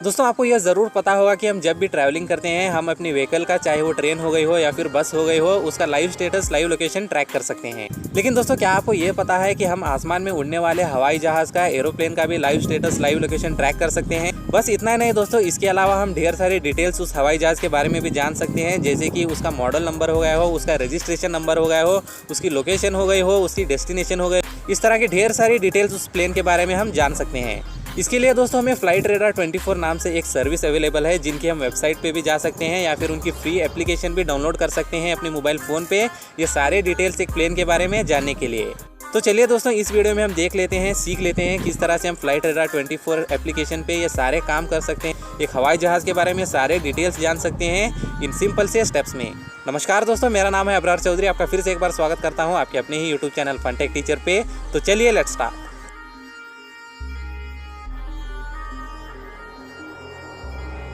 दोस्तों आपको यह ज़रूर पता होगा कि हम जब भी ट्रैवलिंग करते हैं हम अपनी व्हीकल का, चाहे वो ट्रेन हो गई हो या फिर बस हो गई हो, उसका live status, live location track कर सकते हैं। लेकिन दोस्तों क्या आपको ये पता है कि हम आसमान में उड़ने वाले हवाई जहाज़ का, एरोप्लेन का भी live status, live location track कर सकते हैं। बस इतना ही नहीं दोस्तों, इसके अलावा हम ढेर सारी डिटेल्स उस हवाई जहाज़ के बारे में भी जान सकते हैं, जैसे कि उसका मॉडल नंबर हो गया हो, उसका रजिस्ट्रेशन नंबर हो गया हो, उसकी लोकेशन हो गई हो, उसकी डेस्टिनेशन हो गई। इस तरह की ढेर सारी डिटेल्स उस प्लेन के बारे में हम जान सकते हैं। इसके लिए दोस्तों हमें फ्लाइट रेडार 24 नाम से एक सर्विस अवेलेबल है, जिनकी हम वेबसाइट पे भी जा सकते हैं या फिर उनकी फ्री एप्लीकेशन भी डाउनलोड कर सकते हैं अपने मोबाइल फ़ोन पे, ये सारे डिटेल्स एक प्लेन के बारे में जानने के लिए। तो चलिए दोस्तों, इस वीडियो में हम देख लेते हैं, सीख लेते हैं किस तरह से हम फ्लाइट रेडार 24 एप्लीकेशन पे ये सारे काम कर सकते हैं, एक हवाई जहाज़ के बारे में सारे डिटेल्स जान सकते हैं इन सिंपल से स्टेप्स में। नमस्कार दोस्तों, मेरा नाम है अबरार चौधरी, आपका फिर से एक बार स्वागत करता हूँ आपके अपने ही YouTube channel fun tech teacher पे। तो चलिए लेट्स स्टार्ट।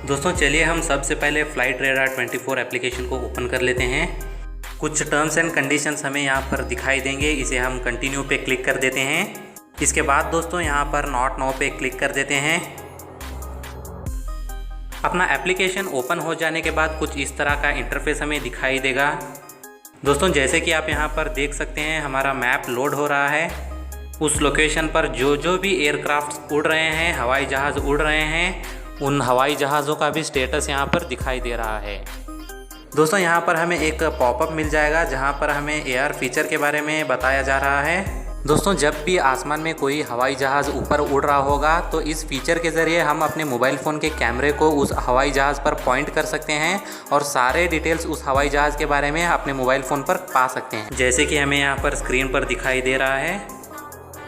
दोस्तों चलिए हम सबसे पहले फ्लाइट रेडार 24 एप्लीकेशन को ओपन कर लेते हैं। कुछ टर्म्स एंड कंडीशंस हमें यहाँ पर दिखाई देंगे, इसे हम कंटिन्यू पे क्लिक कर देते हैं। इसके बाद दोस्तों यहाँ पर नॉट नाउ पे क्लिक कर देते हैं। अपना एप्लीकेशन ओपन हो जाने के बाद कुछ इस तरह का इंटरफेस हमें दिखाई देगा। दोस्तों जैसे कि आप यहाँ पर देख सकते हैं, हमारा मैप लोड हो रहा है। उस लोकेशन पर जो भी एयरक्राफ्ट उड़ रहे हैं, हवाई जहाज़ उड़ रहे हैं, उन हवाई जहाज़ों का भी स्टेटस यहाँ पर दिखाई दे रहा है। दोस्तों यहाँ पर हमें एक पॉपअप मिल जाएगा जहाँ पर हमें एयर फीचर के बारे में बताया जा रहा है। दोस्तों जब भी आसमान में कोई हवाई जहाज़ ऊपर उड़ रहा होगा तो इस फीचर के ज़रिए हम अपने मोबाइल फ़ोन के कैमरे को उस हवाई जहाज़ पर पॉइंट कर सकते हैं और सारे डिटेल्स उस हवाई जहाज़ के बारे में अपने मोबाइल फ़ोन पर पा सकते हैं, जैसे कि हमें यहाँ पर स्क्रीन पर दिखाई दे रहा है।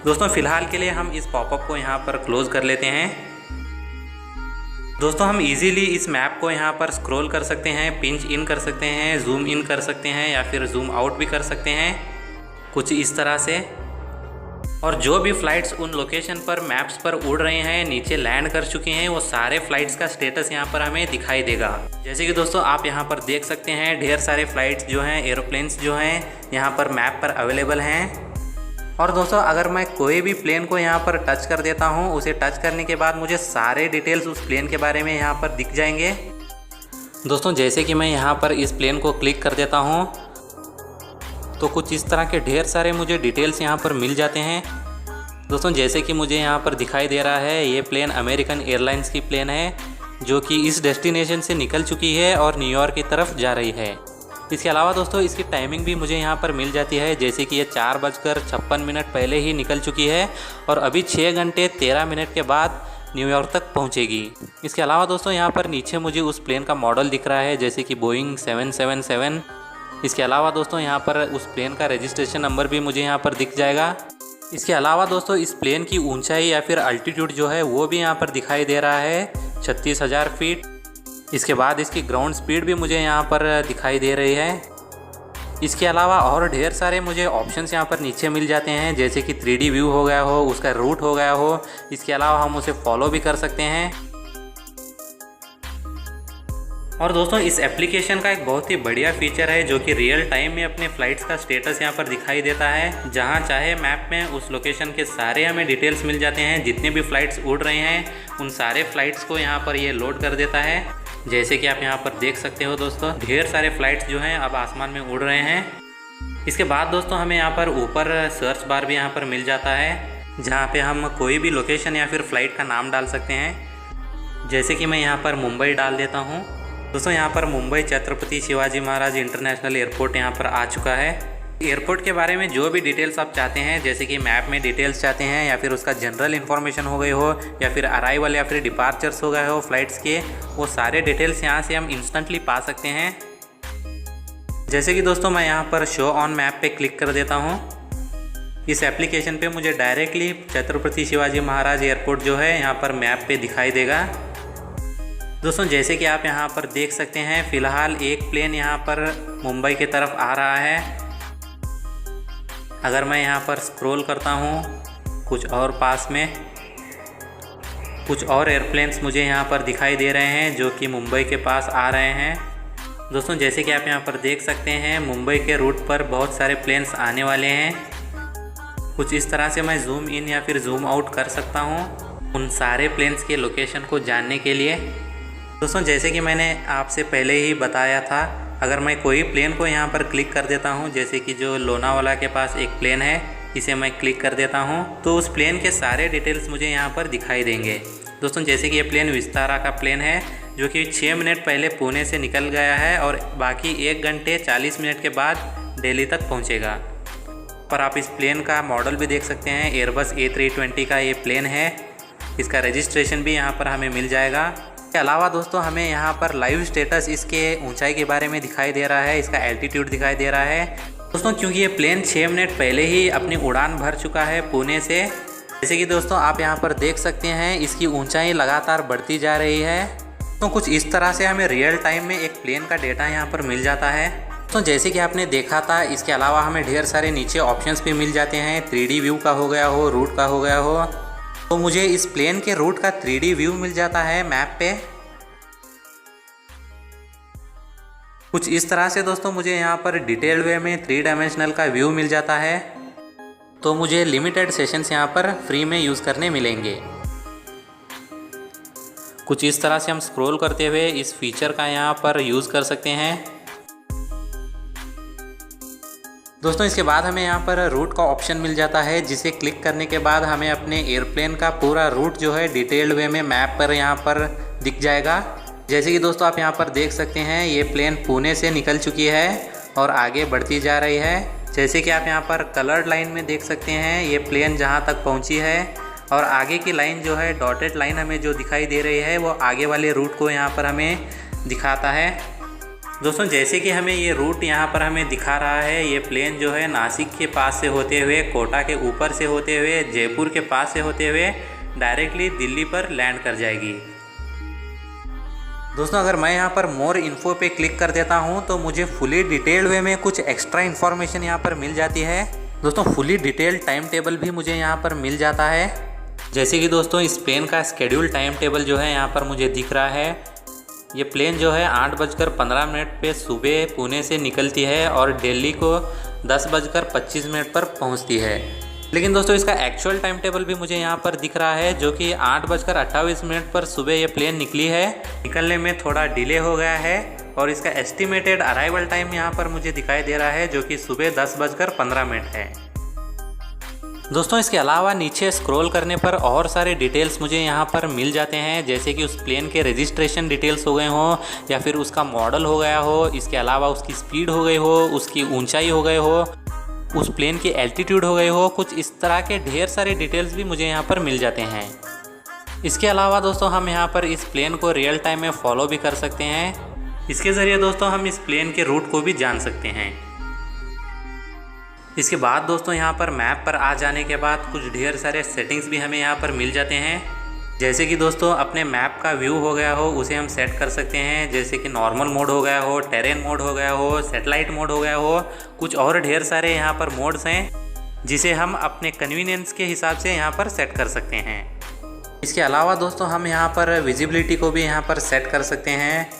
दोस्तों फ़िलहाल के लिए हम इस पॉपअप को यहाँ पर क्लोज़ कर लेते हैं। दोस्तों हम इजीली इस मैप को यहाँ पर स्क्रॉल कर सकते हैं, पिंच इन कर सकते हैं, जूम इन कर सकते हैं या फिर जूम आउट भी कर सकते हैं, कुछ इस तरह से। और जो भी फ़्लाइट्स उन लोकेशन पर मैप्स पर उड़ रहे हैं, नीचे लैंड कर चुके हैं, वो सारे फ़्लाइट्स का स्टेटस यहाँ पर हमें दिखाई देगा। जैसे कि दोस्तों आप यहाँ पर देख सकते हैं, ढेर सारे फ़्लाइट्स जो हैं, एरोप्लेन्स जो हैं, यहाँ पर मैप पर अवेलेबल हैं। और दोस्तों अगर मैं कोई भी प्लेन को यहाँ पर टच कर देता हूँ, उसे टच करने के बाद मुझे सारे डिटेल्स उस प्लेन के बारे में यहाँ पर दिख जाएंगे। दोस्तों जैसे कि मैं यहाँ पर इस प्लेन को क्लिक कर देता हूँ तो कुछ इस तरह के ढेर सारे मुझे डिटेल्स यहाँ पर मिल जाते हैं। दोस्तों जैसे कि मुझे यहाँ पर दिखाई दे रहा है, ये प्लेन अमेरिकन एयरलाइंस की प्लेन है जो कि इस डेस्टिनेशन से निकल चुकी है और न्यूयॉर्क की तरफ जा रही है। इसके अलावा दोस्तों इसकी टाइमिंग भी मुझे यहाँ पर मिल जाती है, जैसे कि ये 4:56 पहले ही निकल चुकी है और अभी 6 घंटे 13 मिनट के बाद न्यूयॉर्क तक पहुँचेगी। इसके अलावा दोस्तों यहाँ पर नीचे मुझे उस प्लेन का मॉडल दिख रहा है, जैसे कि बोइंग 777। इसके अलावा दोस्तों यहाँ पर उस प्लेन का रजिस्ट्रेशन नंबर भी मुझे यहाँ पर दिख जाएगा। इसके अलावा दोस्तों इस प्लेन की ऊंचाई या फिर अल्टीट्यूड जो है वो भी यहाँ पर दिखाई दे रहा है, 36,000 फीट। इसके बाद इसकी ग्राउंड स्पीड भी मुझे यहाँ पर दिखाई दे रही है। इसके अलावा और ढेर सारे मुझे ऑप्शंस यहाँ पर नीचे मिल जाते हैं, जैसे कि 3D व्यू हो गया हो, उसका रूट हो गया हो। इसके अलावा हम उसे फॉलो भी कर सकते हैं। और दोस्तों इस एप्लीकेशन का एक बहुत ही बढ़िया फीचर है जो कि रियल टाइम में अपने फ़्लाइट्स का स्टेटस यहाँ पर दिखाई देता है। जहाँ चाहे मैप में उस लोकेशन के सारे हमें डिटेल्स मिल जाते हैं, जितने भी फ़्लाइट्स उड़ रहे हैं उन सारे फ़्लाइट्स को यहाँ पर ये लोड कर देता है। जैसे कि आप यहाँ पर देख सकते हो दोस्तों, ढेर सारे फ़्लाइट्स जो हैं अब आसमान में उड़ रहे हैं। इसके बाद दोस्तों हमें यहाँ पर ऊपर सर्च बार भी यहाँ पर मिल जाता है, जहाँ पे हम कोई भी लोकेशन या फिर फ़्लाइट का नाम डाल सकते हैं। जैसे कि मैं यहाँ पर मुंबई डाल देता हूँ। दोस्तों यहाँ पर मुंबई छत्रपति शिवाजी महाराज इंटरनेशनल एयरपोर्ट यहाँ पर आ चुका है। एयरपोर्ट के बारे में जो भी डिटेल्स आप चाहते हैं, जैसे कि मैप में डिटेल्स चाहते हैं या फिर उसका जनरल इन्फॉर्मेशन हो गई हो या फिर अराइवल या फिर डिपार्चर्स हो गए हो फ़्लाइट्स के, वो सारे डिटेल्स यहाँ से हम इंस्टेंटली पा सकते हैं। जैसे कि दोस्तों मैं यहाँ पर शो ऑन मैप पे क्लिक कर देता हूँ। इस एप्लीकेशन पे मुझे डायरेक्टली छत्रपति शिवाजी महाराज एयरपोर्ट जो है यहाँ पर मैप पे दिखाई देगा। दोस्तों जैसे कि आप यहाँ पर देख सकते हैं, फ़िलहाल एक प्लेन यहाँ पर मुंबई की तरफ आ रहा है। अगर मैं यहाँ पर स्क्रॉल करता हूँ कुछ और पास में, कुछ और एयरप्लेन्स मुझे यहाँ पर दिखाई दे रहे हैं जो कि मुंबई के पास आ रहे हैं। दोस्तों जैसे कि आप यहाँ पर देख सकते हैं, मुंबई के रूट पर बहुत सारे प्लेन्स आने वाले हैं। कुछ इस तरह से मैं जूम इन या फिर जूम आउट कर सकता हूँ उन सारे प्लेन्स के लोकेशन को जानने के लिए। दोस्तों जैसे कि मैंने आपसे पहले ही बताया था, अगर मैं कोई प्लेन को यहाँ पर क्लिक कर देता हूँ, जैसे कि जो लोनावाला के पास एक प्लेन है, इसे मैं क्लिक कर देता हूँ, तो उस प्लेन के सारे डिटेल्स मुझे यहाँ पर दिखाई देंगे। दोस्तों जैसे कि ये प्लेन विस्तारा का प्लेन है, जो कि 6 मिनट पहले पुणे से निकल गया है और बाकी 1 घंटे 40 मिनट के बाद दिल्ली तक पहुँचेगा। पर आप इस प्लेन का मॉडल भी देख सकते हैं, एयरबस A320 का ये प्लेन है। इसका रजिस्ट्रेशन भी यहाँ पर हमें मिल जाएगा। इसके अलावा दोस्तों हमें यहाँ पर लाइव स्टेटस इसके ऊंचाई के बारे में दिखाई दे रहा है, इसका एल्टीट्यूड दिखाई दे रहा है। दोस्तों क्योंकि ये प्लेन 6 मिनट पहले ही अपनी उड़ान भर चुका है पुणे से, जैसे कि दोस्तों आप यहाँ पर देख सकते हैं, इसकी ऊंचाई लगातार बढ़ती जा रही है। तो कुछ इस तरह से हमें रियल टाइम में एक प्लेन का डेटा यहाँ पर मिल जाता है। तो जैसे कि आपने देखा था, इसके अलावा हमें ढेर सारे नीचे ऑप्शंस भी मिल जाते हैं, 3D व्यू का हो गया हो, रूट का हो गया हो। तो मुझे इस प्लेन के रूट का 3D व्यू मिल जाता है मैप पे। कुछ इस तरह से दोस्तों मुझे यहाँ पर डिटेल्ड वे में 3 डायमेंशनल का व्यू मिल जाता है। तो मुझे लिमिटेड सेशंस यहाँ पर फ्री में यूज़ करने मिलेंगे। कुछ इस तरह से हम स्क्रॉल करते हुए इस फीचर का यहाँ पर यूज़ कर सकते हैं। दोस्तों इसके बाद हमें यहाँ पर रूट का ऑप्शन मिल जाता है, जिसे क्लिक करने के बाद हमें अपने एयरप्लेन का पूरा रूट जो है डिटेल्ड वे में मैप पर यहाँ पर दिख जाएगा। जैसे कि दोस्तों आप यहाँ पर देख सकते हैं, ये प्लेन पुणे से निकल चुकी है और आगे बढ़ती जा रही है। जैसे कि आप यहाँ पर कलर्ड लाइन में देख सकते हैं, ये प्लेन जहाँ तक पहुँची है और आगे की लाइन जो है डॉटेड लाइन हमें जो दिखाई दे रही है, वो आगे वाले रूट को यहाँ पर हमें दिखाता है। दोस्तों जैसे कि हमें ये रूट यहाँ पर हमें दिखा रहा है, ये प्लेन जो है नासिक के पास से होते हुए, कोटा के ऊपर से होते हुए, जयपुर के पास से होते हुए डायरेक्टली दिल्ली पर लैंड कर जाएगी। दोस्तों अगर मैं यहाँ पर मोर इन्फो पे क्लिक कर देता हूँ, तो मुझे फुली डिटेल्ड वे में कुछ एक्स्ट्रा इन्फॉर्मेशन यहाँ पर मिल जाती है। दोस्तों फुली डिटेल्ड टाइम टेबल भी मुझे यहाँ पर मिल जाता है। जैसे कि दोस्तों इस प्लेन का स्केड्यूल टाइम टेबल जो है यहाँ पर मुझे दिख रहा है। ये प्लेन जो है 8:15 पे सुबह पुणे से निकलती है और दिल्ली को 10:25 पर पहुंचती है। लेकिन दोस्तों इसका एक्चुअल टाइम टेबल भी मुझे यहाँ पर दिख रहा है, जो कि 8:28 पर सुबह ये प्लेन निकली है। निकलने में थोड़ा डिले हो गया है और इसका एस्टिमेटेड अराइवल टाइम यहाँ पर मुझे दिखाई दे रहा है, जो कि सुबह 10:15 है। दोस्तों इसके अलावा नीचे स्क्रॉल करने पर और सारे डिटेल्स मुझे यहाँ पर मिल जाते हैं, जैसे कि उस प्लेन के रजिस्ट्रेशन डिटेल्स हो गए हों या फिर उसका मॉडल हो गया हो, इसके अलावा उसकी स्पीड हो गई हो, उसकी ऊंचाई हो गए हो, उस प्लेन की एल्टीट्यूड हो गई हो। कुछ इस तरह के ढेर सारे डिटेल्स भी मुझे यहाँ पर मिल जाते हैं। इसके अलावा दोस्तों हम यहाँ पर इस प्लेन को रियल टाइम में फॉलो भी कर सकते हैं। इसके ज़रिए दोस्तों हम इस प्लेन के रूट को भी जान सकते हैं। इसके बाद दोस्तों यहाँ पर मैप पर आ जाने के बाद कुछ ढेर सारे सेटिंग्स भी हमें यहाँ पर मिल जाते हैं। जैसे कि दोस्तों अपने मैप का व्यू हो गया हो, उसे हम सेट कर सकते हैं, जैसे कि नॉर्मल मोड हो गया हो, टेरेन मोड हो गया हो, सैटेलाइट मोड हो गया हो। कुछ और ढेर सारे यहाँ पर मोड्स हैं, जिसे हम अपने कन्वीनियंस के हिसाब से यहाँ पर सेट कर सकते हैं। इसके अलावा दोस्तों हम यहाँ पर विजिबिलिटी को भी यहाँ पर सेट कर सकते हैं।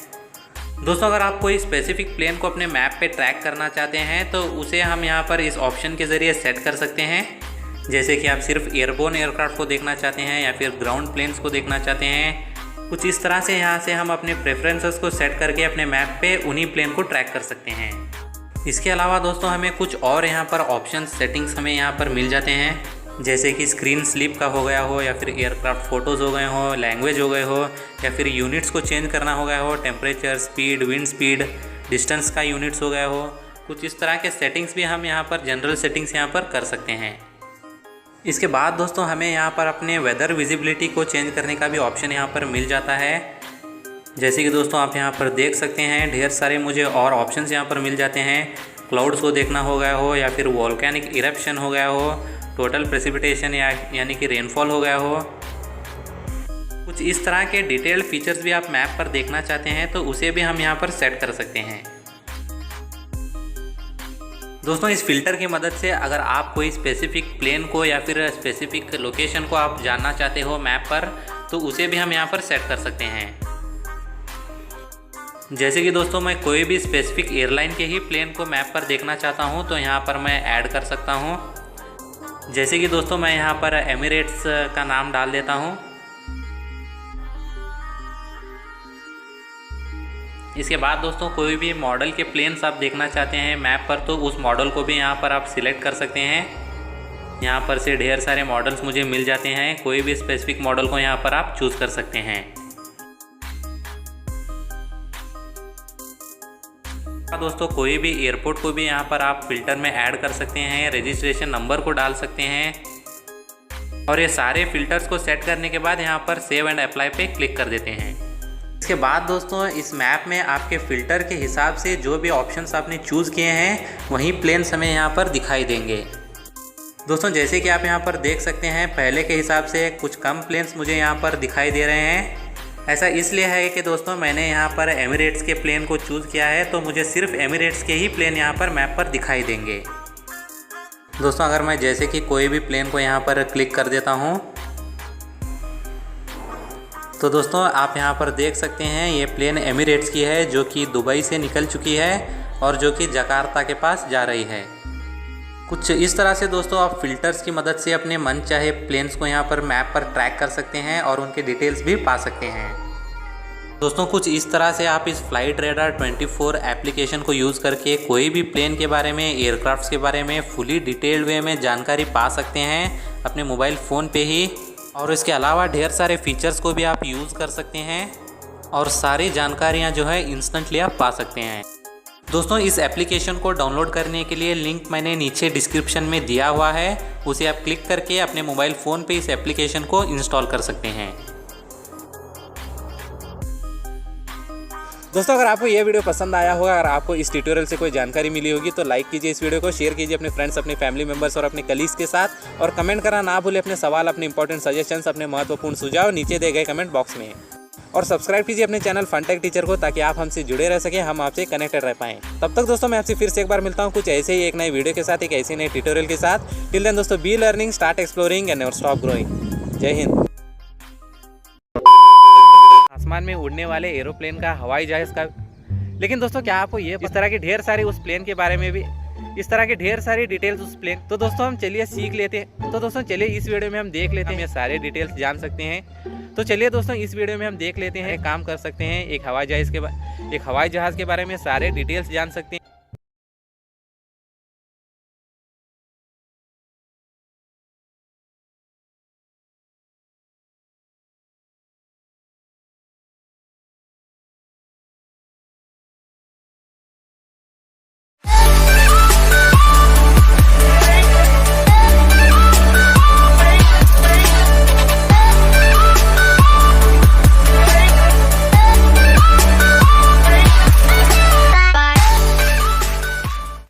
दोस्तों अगर आप कोई स्पेसिफिक प्लेन को अपने मैप पे ट्रैक करना चाहते हैं, तो उसे हम यहाँ पर इस ऑप्शन के ज़रिए सेट कर सकते हैं। जैसे कि आप सिर्फ एयरबोर्न एयरक्राफ्ट को देखना चाहते हैं या फिर ग्राउंड प्लेन्स को देखना चाहते हैं। कुछ इस तरह से यहाँ से हम अपने प्रेफरेंसेस को सेट करके अपने मैप पे उन्हीं प्लेन को ट्रैक कर सकते हैं। इसके अलावा दोस्तों हमें कुछ और यहाँ पर ऑप्शन सेटिंग्स हमें यहाँ पर मिल जाते हैं, जैसे कि स्क्रीन स्लिप का हो गया हो या फिर एयरक्राफ्ट फ़ोटोज़ हो गए हो, लैंग्वेज हो गए हो या फिर यूनिट्स को चेंज करना हो गया हो, temperature, speed, wind speed, distance का यूनिट्स हो गया हो। कुछ इस तरह के सेटिंग्स भी हम यहाँ पर जनरल सेटिंग्स यहाँ पर कर सकते हैं। इसके बाद दोस्तों हमें यहाँ पर अपने वेदर विजिबिलिटी को चेंज करने का भी ऑप्शन यहाँ पर मिल जाता है। जैसे कि दोस्तों आप यहाँ पर देख सकते हैं, ढेर सारे मुझे और ऑप्शंस यहाँ पर मिल जाते हैं। क्लाउड्स को देखना हो गया हो या फिर वॉल्केनिक इरप्शन हो गया हो, टोटल प्रेसिपिटेशन यानी कि रेनफॉल हो गया हो। कुछ इस तरह के डिटेल्ड फीचर्स भी आप मैप पर देखना चाहते हैं, तो उसे भी हम यहाँ पर सेट कर सकते हैं। दोस्तों इस फिल्टर की मदद से अगर आप कोई स्पेसिफिक प्लेन को या फिर स्पेसिफिक लोकेशन को आप जानना चाहते हो मैप पर, तो उसे भी हम यहाँ पर सेट कर सकते हैं। जैसे कि दोस्तों मैं कोई भी स्पेसिफिक एयरलाइन के ही प्लेन को मैप पर देखना चाहता हूँ, तो यहाँ पर मैं ऐड कर सकता हूँ। जैसे कि दोस्तों मैं यहाँ पर एमिरेट्स का नाम डाल देता हूँ। इसके बाद दोस्तों कोई भी मॉडल के प्लेन्स आप देखना चाहते हैं मैप पर, तो उस मॉडल को भी यहाँ पर आप सिलेक्ट कर सकते हैं। यहाँ पर से ढेर सारे मॉडल्स मुझे मिल जाते हैं, कोई भी स्पेसिफिक मॉडल को यहाँ पर आप चूज़ कर सकते हैं। दोस्तों कोई भी एयरपोर्ट को भी यहाँ पर आप फिल्टर में ऐड कर सकते हैं, रजिस्ट्रेशन नंबर को डाल सकते हैं। और ये सारे फिल्टर्स को सेट करने के बाद यहाँ पर सेव एंड अप्लाई पे क्लिक कर देते हैं। इसके बाद दोस्तों इस मैप में आपके फ़िल्टर के हिसाब से जो भी ऑप्शंस आपने चूज़ किए हैं वही प्लेन्स हमें यहाँ पर दिखाई देंगे। दोस्तों जैसे कि आप यहाँ पर देख सकते हैं पहले के हिसाब से कुछ कम प्लेन्स मुझे यहाँ पर दिखाई दे रहे हैं। ऐसा इसलिए है कि दोस्तों मैंने यहाँ पर एमिरेट्स के प्लेन को चूज़ किया है, तो मुझे सिर्फ एमिरेट्स के ही प्लेन यहाँ पर मैप पर दिखाई देंगे। दोस्तों अगर मैं जैसे कि कोई भी प्लेन को यहाँ पर क्लिक कर देता हूँ तो दोस्तों आप यहाँ पर देख सकते हैं ये प्लेन एमिरेट्स की है, जो कि दुबई से निकल चुकी है और जो कि जकार्ता के पास जा रही है। कुछ इस तरह से दोस्तों आप फिल्टर्स की मदद से अपने मन चाहे प्लेन्स को यहाँ पर मैप पर ट्रैक कर सकते हैं और उनके डिटेल्स भी पा सकते हैं। दोस्तों कुछ इस तरह से आप इस फ्लाइट रेडार 24 एप्लीकेशन को यूज़ करके कोई भी प्लेन के बारे में, एयरक्राफ्ट्स के बारे में फुली डिटेल्ड वे में जानकारी पा सकते हैं अपने मोबाइल फ़ोन पे ही। और इसके अलावा ढेर सारे फीचर्स को भी आप यूज़ कर सकते हैं और सारी जानकारियाँ जो है इंस्टेंटली आप पा सकते हैं। दोस्तों इस एप्लीकेशन को डाउनलोड करने के लिए लिंक मैंने नीचे डिस्क्रिप्शन में दिया हुआ है, उसे आप क्लिक करके अपने मोबाइल फ़ोन पे इस एप्लीकेशन को इंस्टॉल कर सकते हैं। दोस्तों अगर आपको ये वीडियो पसंद आया होगा, अगर आपको इस ट्यूटोरियल से कोई जानकारी मिली होगी तो लाइक कीजिए इस वीडियो को, शेयर कीजिए अपने फ्रेंड्स, अपने फैमिली मेंबर्स और अपने कलीग्स के साथ, और कमेंट करना ना भूलें अपने सवाल, अपने इंपॉर्टेंट सजेशंस, अपने महत्वपूर्ण सुझाव नीचे दिए गए कमेंट बॉक्स में। और सब्सक्राइब कीजिए अपने चैनल फनटेक टीचर को, ताकि आप हमसे जुड़े रह सकें, हम आपसे कनेक्टेड रह पाएँ। तब तक दोस्तों मैं आपसे फिर से एक बार मिलता हूँ कुछ ऐसे ही एक नए वीडियो के साथ, एक ऐसे नए ट्यूटोरियल के साथ। टिल देन दोस्तों be learning, start exploring and never stop growing. जय हिंद। आसमान में उड़ने वाले एरोप्लेन का, हवाई जहाज का, लेकिन दोस्तों क्या आपको ये इस तरह की ढेर सारी उस प्लेन के बारे में भी, इस तरह की ढेर सारी डिटेल्स उस प्लेन, तो दोस्तों हम चलिए सीख लेते हैं। तो दोस्तों चलिए इस वीडियो में हम देख लेते हैं, ये सारे डिटेल्स जान सकते हैं। तो चलिए दोस्तों इस वीडियो में हम देख लेते हैं, काम कर सकते हैं, एक हवाई जहाज़ के बारे में सारे डिटेल्स जान सकते हैं।